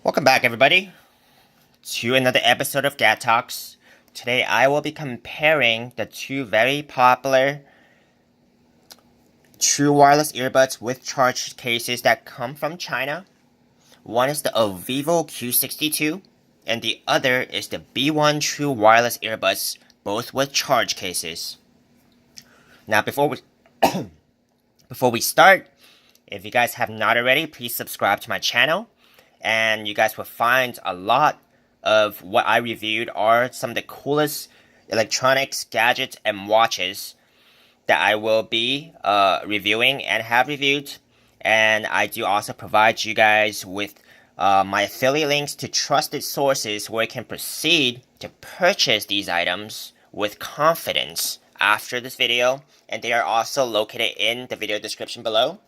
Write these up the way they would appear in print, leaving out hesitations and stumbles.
Welcome back, everybody, to another episode of Dad Talks. Today, I will be comparing the two very popular true wireless earbuds with charge cases that come from China. One is the Ovevo Q62, and the other is the B1 True Wireless Earbuds, both with charge cases. Now, before we start, if you guys have not already, please subscribe to my channel, and you guys will find a lot of what I reviewed are some of the coolest electronics, gadgets, and watches that I will be reviewing and have reviewed. And I do also provide you guys with my affiliate links to trusted sources where you can proceed to purchase these items with confidence after this video. And they are also located in the video description below.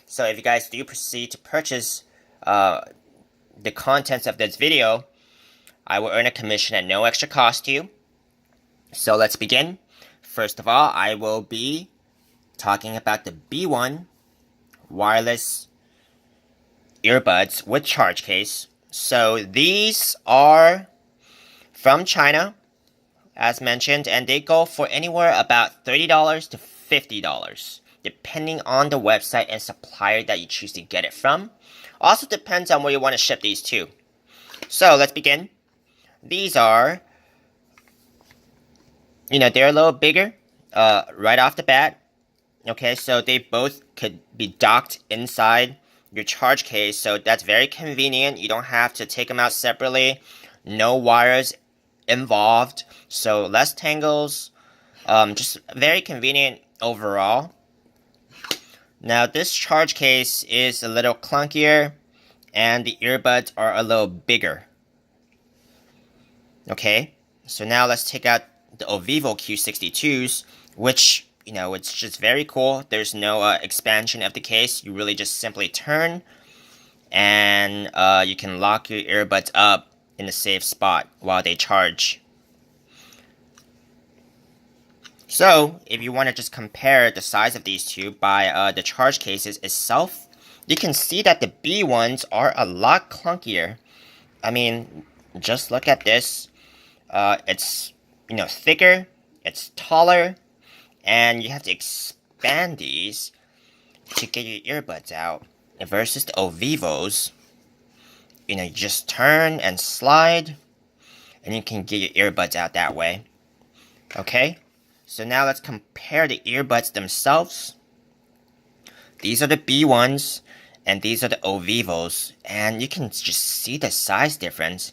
So if you guys do proceed to purchase the contents of this video, I will earn a commission at no extra cost to you. So let's begin. First of all, I will be talking about the B1 wireless earbuds with charge case. So these are from China, as mentioned, and they go for anywhere about $30 to $50, depending on the website and supplier that you choose to get it from. Also depends on where you want to ship these to. So let's begin. These are, they're a little bigger right off the bat. Okay, so they both could be docked inside your charge case, so that's very convenient. You don't have to take them out separately. No wires involved, so less tangles. Just very convenient overall. Now this charge case is a little clunkier, and the earbuds are a little bigger. Okay, so now let's take out the Ovevo Q62s, which, it's just very cool. There's no expansion of the case. You really just simply turn, and you can lock your earbuds up in a safe spot while they charge. So, if you want to just compare the size of these two by the charge cases itself, you can see that the B ones are a lot clunkier. I mean, just look at this. It's, thicker, it's taller, and you have to expand these to get your earbuds out. Versus the Ovevos, you just turn and slide, and you can get your earbuds out that way. Okay, so now let's compare the earbuds themselves. These are the B1s, and these are the Ovevos, and you can just see the size difference.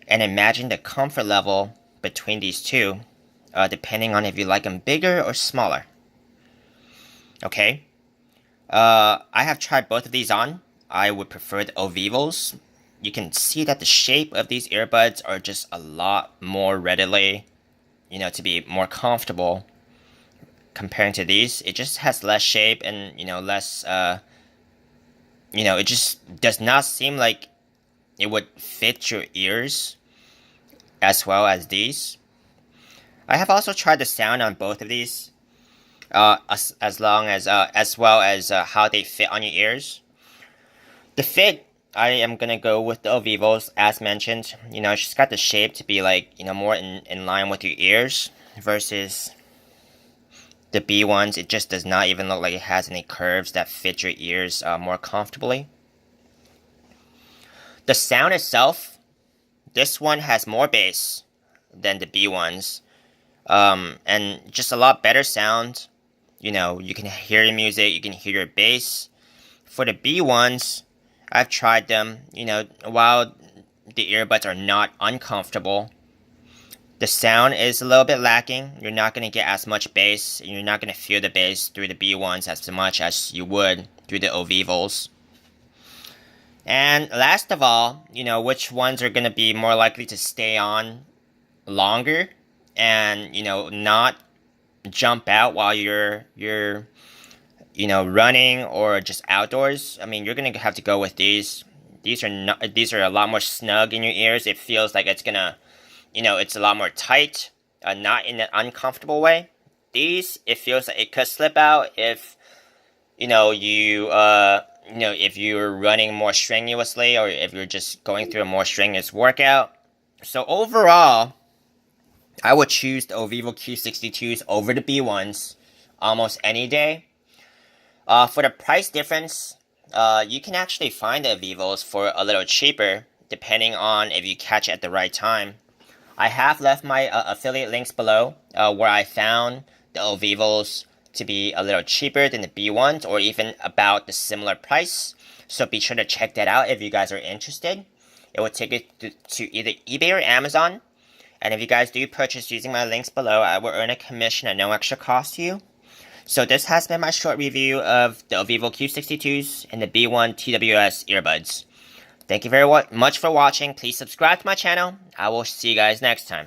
And imagine the comfort level between these two, depending on if you like them bigger or smaller. Okay, I have tried both of these on. I would prefer the Ovevos. You can see that the shape of these earbuds are just a lot more readily, to be more comfortable comparing to these. It just has less shape and, less, it just does not seem like it would fit your ears as well as these. I have also tried the sound on both of these, as well as how they fit on your ears. The fit, I am gonna go with the Ovevos, as mentioned. It's just got the shape to be like, more in line with your ears, versus the B ones. It just does not even look like it has any curves that fit your ears more comfortably. The sound itself, this one has more bass than the B ones, and just a lot better sound. You can hear your music, you can hear your bass. For the B ones, I've tried them. While the earbuds are not uncomfortable, the sound is a little bit lacking. You're not going to get as much bass, and you're not going to feel the bass through the B ones as much as you would through the Ovevos. And last of all, which ones are going to be more likely to stay on longer and, not jump out while you're running or just outdoors. I mean, you're going to have to go with these. These are a lot more snug in your ears. It feels like it's going to, it's a lot more tight, not in an uncomfortable way. These, it feels like it could slip out if, you if you're running more strenuously or if you're just going through a more strenuous workout. So overall, I would choose the Ovevo Q62s over the B1s almost any day. For the price difference, you can actually find the Ovevos for a little cheaper depending on if you catch it at the right time. I have left my affiliate links below where I found the Ovevos to be a little cheaper than the B1s or even about the similar price. So be sure to check that out if you guys are interested. It will take you to either eBay or Amazon. And if you guys do purchase using my links below, I will earn a commission at no extra cost to you. So this has been my short review of the Ovevo Q62s and the B1 TWS earbuds. Thank you very much for watching. Please subscribe to my channel. I will see you guys next time.